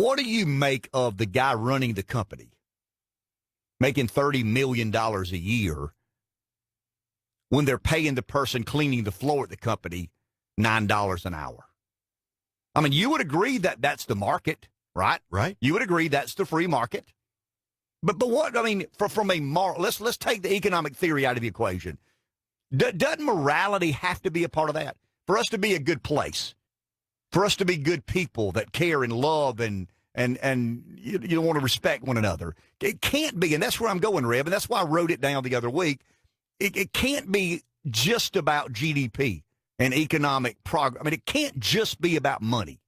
What do you make of the guy running the company making $30 million a year when they're paying the person cleaning the floor at the company $9 an hour? I mean, you would agree that that's the market, right? Right. You would agree that's the free market. But what, I mean, from a moral, let's take the economic theory out of the equation. Doesn't morality have to be a part of that? For us to be a good place, for us to be good people that care and love and you want to respect one another. It can't be, and that's where I'm going, Rev, and that's why I wrote it down the other week. It can't be just about GDP and economic progress. I mean, it can't just be about money.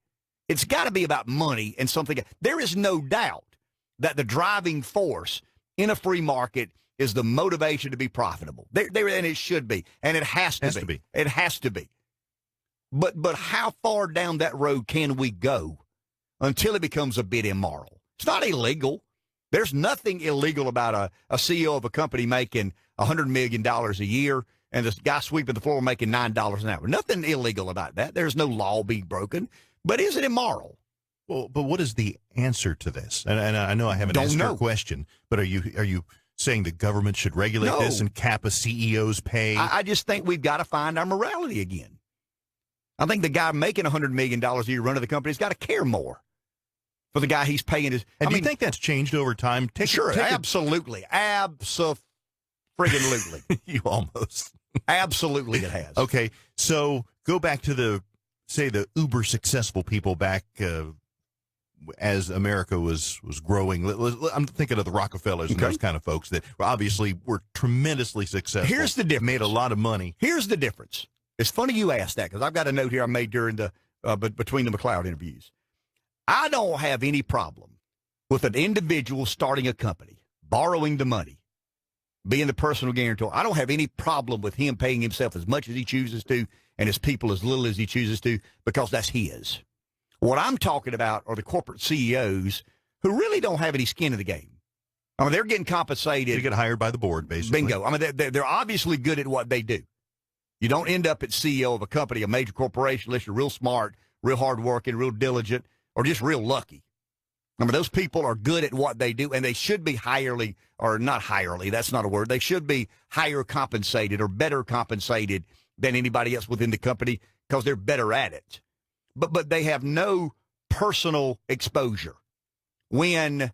It's got to be about money and something. There is no doubt that the driving force in a free market is the motivation to be profitable. There, and it should be, and it has to be. It has to be. But how far down that road can we go until it becomes a bit immoral? It's not illegal. There's nothing illegal about a CEO of a company making $100 million a year and this guy sweeping the floor making $9 an hour. Nothing illegal about that. There's no law being broken. But is it immoral? Well, but what is the answer to this? And I know I haven't asked your question, but are you saying the government should regulate this and cap a CEO's pay? I just think we've got to find our morality again. I think the guy making $100 million a year running the company's got to care more for the guy he's paying. And do you think that's changed over time? Absolutely. Absolutely. You almost. Absolutely it has. Okay, so go back to the uber successful people back as America was growing. I'm thinking of the Rockefellers and those kind of folks that obviously were tremendously successful. Here's the difference. Made a lot of money. Here's the difference. It's funny you asked that because I've got a note here I made during the between the McLeod interviews. I don't have any problem with an individual starting a company, borrowing the money, being the personal guarantor. I don't have any problem with him paying himself as much as he chooses to and his people as little as he chooses to because that's his. What I'm talking about are the corporate CEOs who really don't have any skin in the game. I mean, they're getting compensated. They get hired by the board, basically. Bingo. I mean, they're obviously good at what they do. You don't end up at CEO of a company, a major corporation, unless you're real smart, real hardworking, real diligent, or just real lucky. I mean, those people are good at what they do, and they should be that's not a word. They should be higher compensated or better compensated than anybody else within the company because they're better at it. But they have no personal exposure. You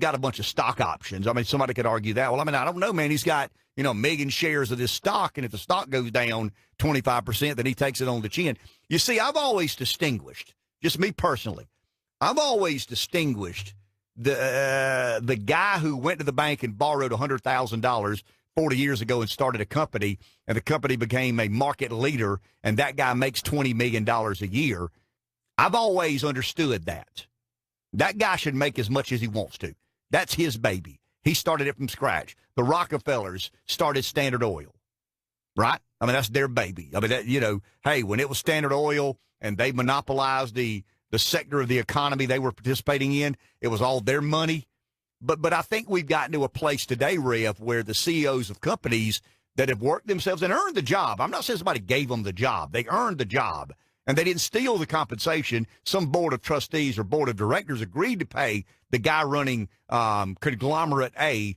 got a bunch of stock options. I mean, somebody could argue that. Well, I mean, I don't know, man. He's got, a million shares of this stock, and if the stock goes down 25%, then he takes it on the chin. You see, I've always distinguished, just me personally, I've always distinguished the guy who went to the bank and borrowed $100,000 40 years ago and started a company, and the company became a market leader, and that guy makes $20 million a year. I've always understood that. That guy should make as much as he wants to. That's his baby. He started it from scratch. The Rockefellers started Standard Oil, right? I mean, that's their baby. I mean, hey, when it was Standard Oil and they monopolized the sector of the economy they were participating in, it was all their money. But I think we've gotten to a place today, Rev, where the CEOs of companies that have worked themselves and earned the job. I'm not saying somebody gave them the job. They earned the job, and they didn't steal the compensation. Some board of trustees or board of directors agreed to pay the guy running Conglomerate A,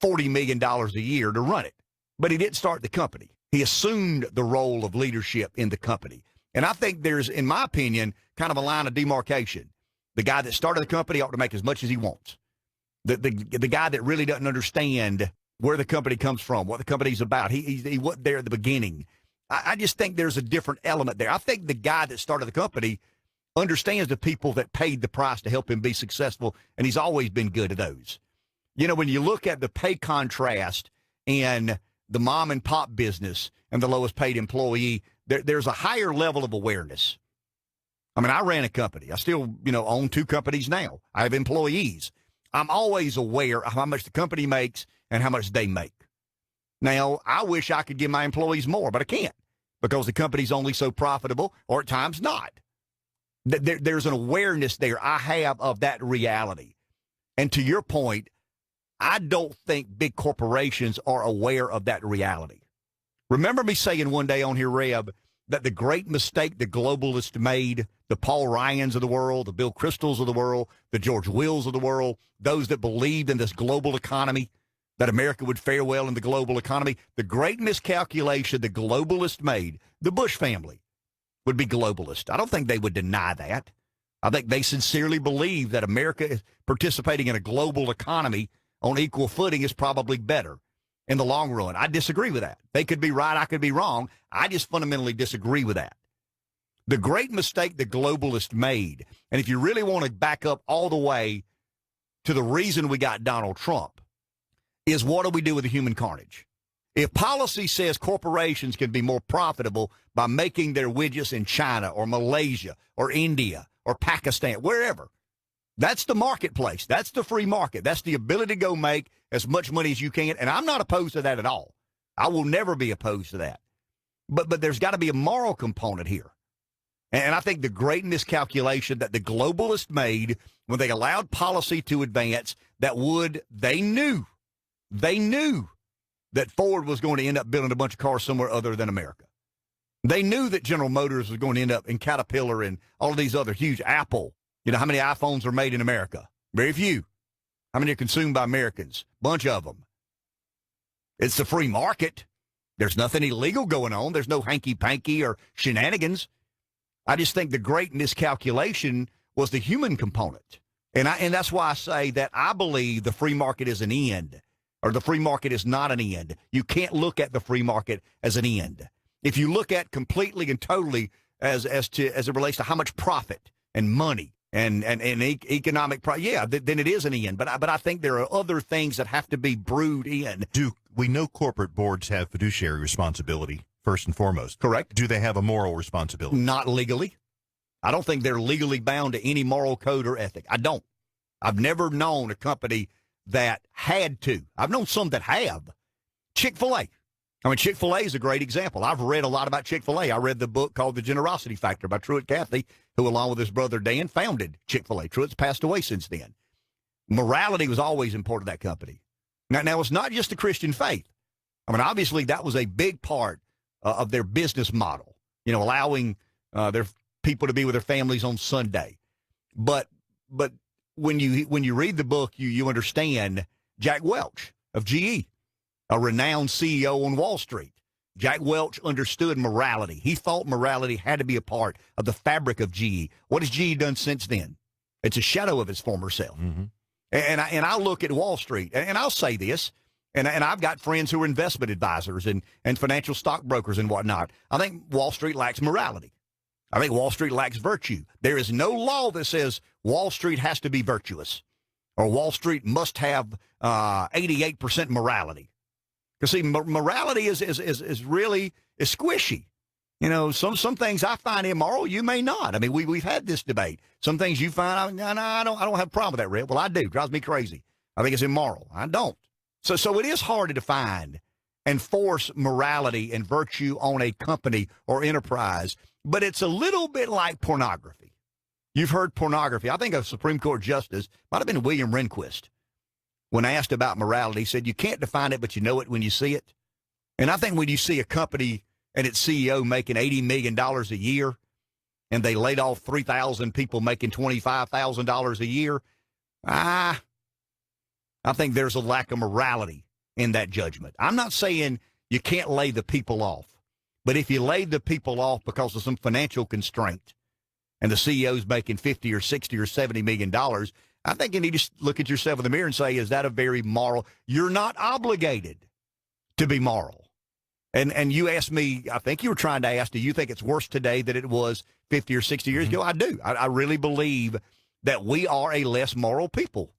$40 million a year to run it. But he didn't start the company. He assumed the role of leadership in the company. And I think there's, in my opinion, kind of a line of demarcation. The guy that started the company ought to make as much as he wants. The guy that really doesn't understand where the company comes from, what the company's about, he wasn't there at the beginning. I just think there's a different element there. I think the guy that started the company understands the people that paid the price to help him be successful, and he's always been good at those. When you look at the pay contrast in the mom and pop business and the lowest paid employee, there's a higher level of awareness. I mean, I ran a company. I still, own 2 companies now. I have employees. I'm always aware of how much the company makes and how much they make. Now, I wish I could give my employees more, but I can't because the company's only so profitable, or at times not. There's an awareness there I have of that reality. And to your point, I don't think big corporations are aware of that reality. Remember me saying one day on here, Rev, that the great mistake the globalists made, the Paul Ryans of the world, the Bill Kristols of the world, the George Wills of the world, those that believed in this global economy, that America would fare well in the global economy, the great miscalculation the globalists made, the Bush family would be globalist. I don't think they would deny that. I think they sincerely believe that America participating in a global economy on equal footing is probably better in the long run. I disagree with that. They could be right, I could be wrong. I just fundamentally disagree with that. The great mistake the globalists made, and if you really want to back up all the way to the reason we got Donald Trump, is what do we do with the human carnage? If policy says corporations can be more profitable by making their widgets in China or Malaysia or India or Pakistan, wherever, that's the marketplace. That's the free market. That's the ability to go make as much money as you can. And I'm not opposed to that at all. I will never be opposed to that. But there's got to be a moral component here. And I think the great miscalculation that the globalists made when they allowed policy to advance that they knew that Ford was going to end up building a bunch of cars somewhere other than America. They knew that General Motors was going to end up in Caterpillar and all of these other huge Apple. You know, how many iPhones are made in America? Very few. How many are consumed by Americans? Bunch of them. It's the free market. There's nothing illegal going on. There's no hanky-panky or shenanigans. I just think the great miscalculation was the human component. And that's why I say that I believe the free market is an end, or the free market is not an end. You can't look at the free market as an end. If you look at completely and totally as it relates to how much profit and money and economic, then it is an end. But I think there are other things that have to be brewed in. Do we know corporate boards have fiduciary responsibility first and foremost? Correct. Do they have a moral responsibility? Not legally. I don't think they're legally bound to any moral code or ethic. I don't. I've never known a company that had to. I've known some that have. Chick-fil-A. I mean, Chick-fil-A is a great example. I've read a lot about Chick-fil-A. I read the book called The Generosity Factor by Truett Cathy, who, along with his brother Dan, founded Chick-fil-A. Truett's passed away since then. Morality was always important to that company. Now, it's not just the Christian faith. I mean, obviously, that was a big part of their business model, you know, allowing their people to be with their families on Sunday. But when you read the book, you understand Jack Welch of GE, a renowned CEO on Wall Street. Jack Welch understood morality. He thought morality had to be a part of the fabric of GE. What has GE done since then? It's a shadow of its former self. Mm-hmm. And I look at Wall Street, and I'll say this, and I've got friends who are investment advisors and financial stockbrokers and whatnot. I think Wall Street lacks morality. I think Wall Street lacks virtue. There is no law that says Wall Street has to be virtuous or Wall Street must have 88% morality. Because, see, morality is really squishy. You know, some things I find immoral, you may not. I mean, we've had this debate. Some things you find, no, I don't have a problem with that, Red. Well, I do. It drives me crazy. I think it's immoral. I don't. So it is hard to define and force morality and virtue on a company or enterprise, but it's a little bit like pornography. You've heard pornography. I think a Supreme Court justice, might have been William Rehnquist, when asked about morality, said you can't define it, but you know it when you see it. And I think when you see a company and its CEO making $80 million a year, and they laid off 3,000 people making $25,000 a year, I think there's a lack of morality in that judgment. I'm not saying you can't lay the people off, but if you lay the people off because of some financial constraint, and the CEO's making 50 or 60 or $70 million, I think you need to look at yourself in the mirror and say, is that a very moral? You're not obligated to be moral. And you asked me, I think you were trying to ask, do you think it's worse today than it was 50 or 60 years ago? I do. I really believe that we are a less moral people.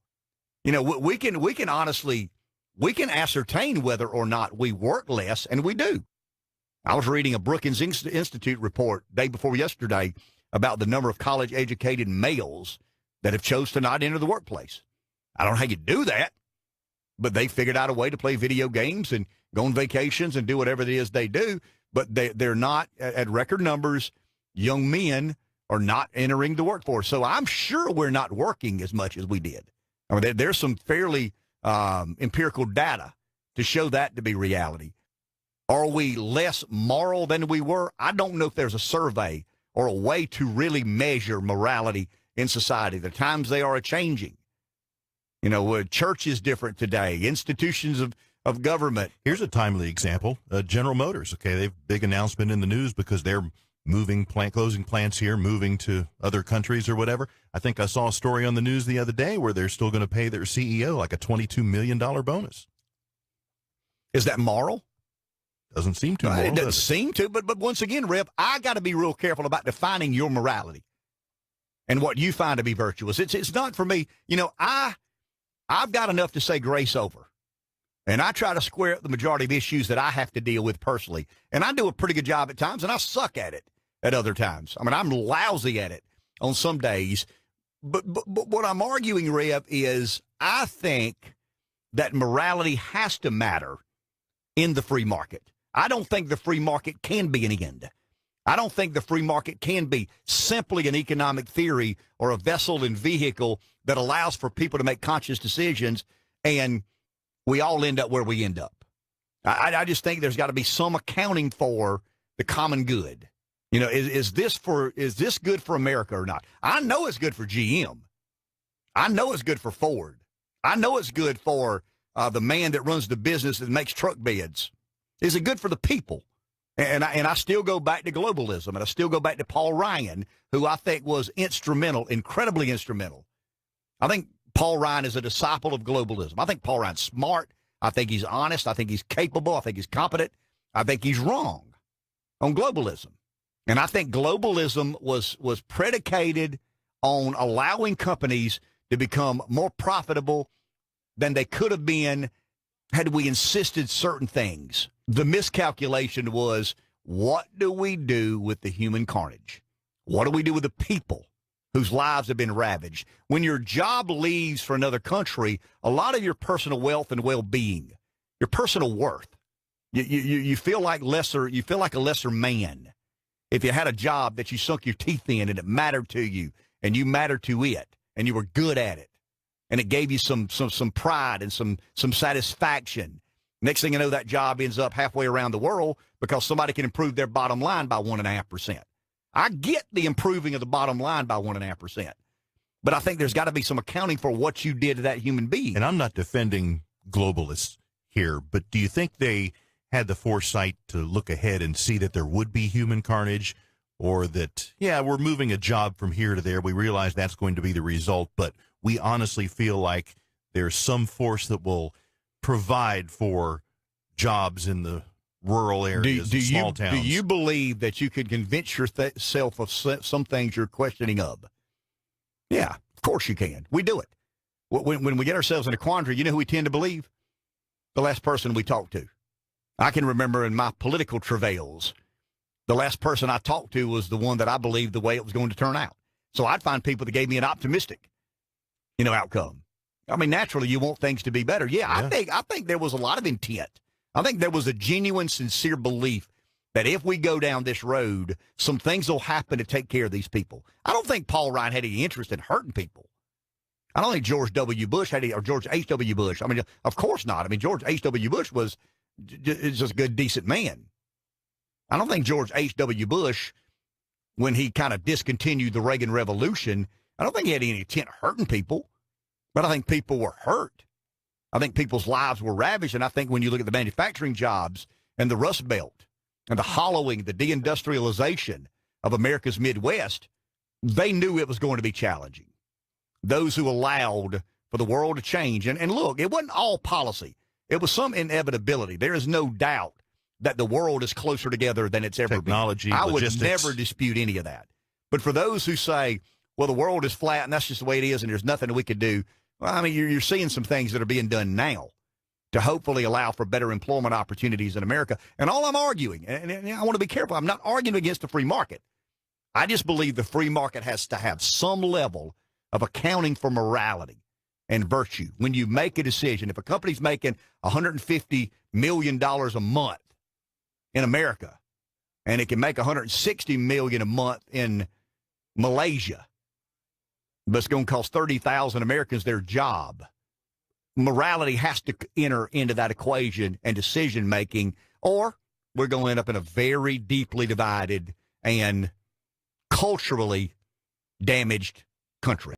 You know, we can honestly, we can ascertain whether or not we work less, and we do. I was reading a Brookings Institute report day before yesterday about the number of college-educated males that have chose to not enter the workplace. I don't know how you do that, but they figured out a way to play video games and go on vacations and do whatever it is they do, but they're not, at record numbers, young men are not entering the workforce. So I'm sure we're not working as much as we did. I mean, there's some fairly empirical data to show that to be reality. Are we less moral than we were? I don't know if there's a survey or a way to really measure morality in society. The times they are a-changing. You know, church is different today. Institutions of government. Here's a timely example. General Motors, okay, they've big announcement in the news because they're closing plants here, moving to other countries or whatever. I think I saw a story on the news the other day where they're still going to pay their CEO like a $22 million bonus. Is that moral? Doesn't seem to. It doesn't seem to, but once again, Rep, I got to be real careful about defining your morality and what you find to be virtuous. It's not for me. You know, I've got enough to say grace over, and I try to square up the majority of issues that I have to deal with personally, and I do a pretty good job at times, and I suck at it at other times. I mean, I'm lousy at it on some days, but what I'm arguing, Rep, is I think that morality has to matter in the free market. I don't think the free market can be an end. I don't think the free market can be simply an economic theory or a vessel and vehicle that allows for people to make conscious decisions, and we all end up where we end up. I just think there's got to be some accounting for the common good. You know, is this good for America or not? I know it's good for GM. I know it's good for Ford. I know it's good for the man that runs the business that makes truck beds. Is it good for the people? And I still go back to globalism, and I still go back to Paul Ryan, who I think was instrumental, incredibly instrumental. I think Paul Ryan is a disciple of globalism. I think Paul Ryan's smart. I think he's honest. I think he's capable. I think he's competent. I think he's wrong on globalism. And I think globalism was predicated on allowing companies to become more profitable than they could have been had we insisted certain things. The miscalculation was, what do we do with the human carnage? What do we do with the people whose lives have been ravaged? When your job leaves for another country, a lot of your personal wealth and well-being, your personal worth, you feel like a lesser man. If you had a job that you sunk your teeth in and it mattered to you and you mattered to it and you were good at it and it gave you some pride and some satisfaction. Next thing you know, that job ends up halfway around the world because somebody can improve their bottom line by 1.5%. I get the improving of the bottom line by 1.5%, but I think there's got to be some accounting for what you did to that human being. And I'm not defending globalists here, but do you think they had the foresight to look ahead and see that there would be human carnage, or that, yeah, we're moving a job from here to there, we realize that's going to be the result, but we honestly feel like there's some force that will provide for jobs in the rural areas, small towns? Do you believe that you could convince yourself of some things you're questioning of? Yeah, of course you can. We do it. When we get ourselves in a quandary, you know who we tend to believe? The last person we talk to. I can remember in my political travails, the last person I talked to was the one that I believed the way it was going to turn out. So I'd find people that gave me an optimistic, outcome. I mean, naturally, you want things to be better. Yeah. I think there was a lot of intent. I think there was a genuine, sincere belief that if we go down this road, some things will happen to take care of these people. I don't think Paul Ryan had any interest in hurting people. I don't think George W. Bush had any, or George H.W. Bush. I mean, of course not. I mean, George H.W. Bush was just a good, decent man. I don't think George H.W. Bush, when he kind of discontinued the Reagan Revolution, I don't think he had any intent hurting people, but I think people were hurt. I think people's lives were ravaged, and I think when you look at the manufacturing jobs and the Rust Belt and the hollowing, the deindustrialization of America's Midwest, they knew it was going to be challenging. Those who allowed for the world to change. And look, it wasn't all policy. It was some inevitability. There is no doubt that the world is closer together than it's ever Technology, been. I logistics. would never dispute any of that. But for those who say, well, the world is flat and that's just the way it is and there's nothing we could do, well, I mean, you're seeing some things that are being done now to hopefully allow for better employment opportunities in America. And all I'm arguing, and I want to be careful, I'm not arguing against the free market. I just believe the free market has to have some level of accounting for morality and virtue. When you make a decision, if a company's making $150 million a month in America, and it can make $160 million a month in Malaysia, but it's going to cost 30,000 Americans their job, morality has to enter into that equation and decision-making, or we're going to end up in a very deeply divided and culturally damaged country.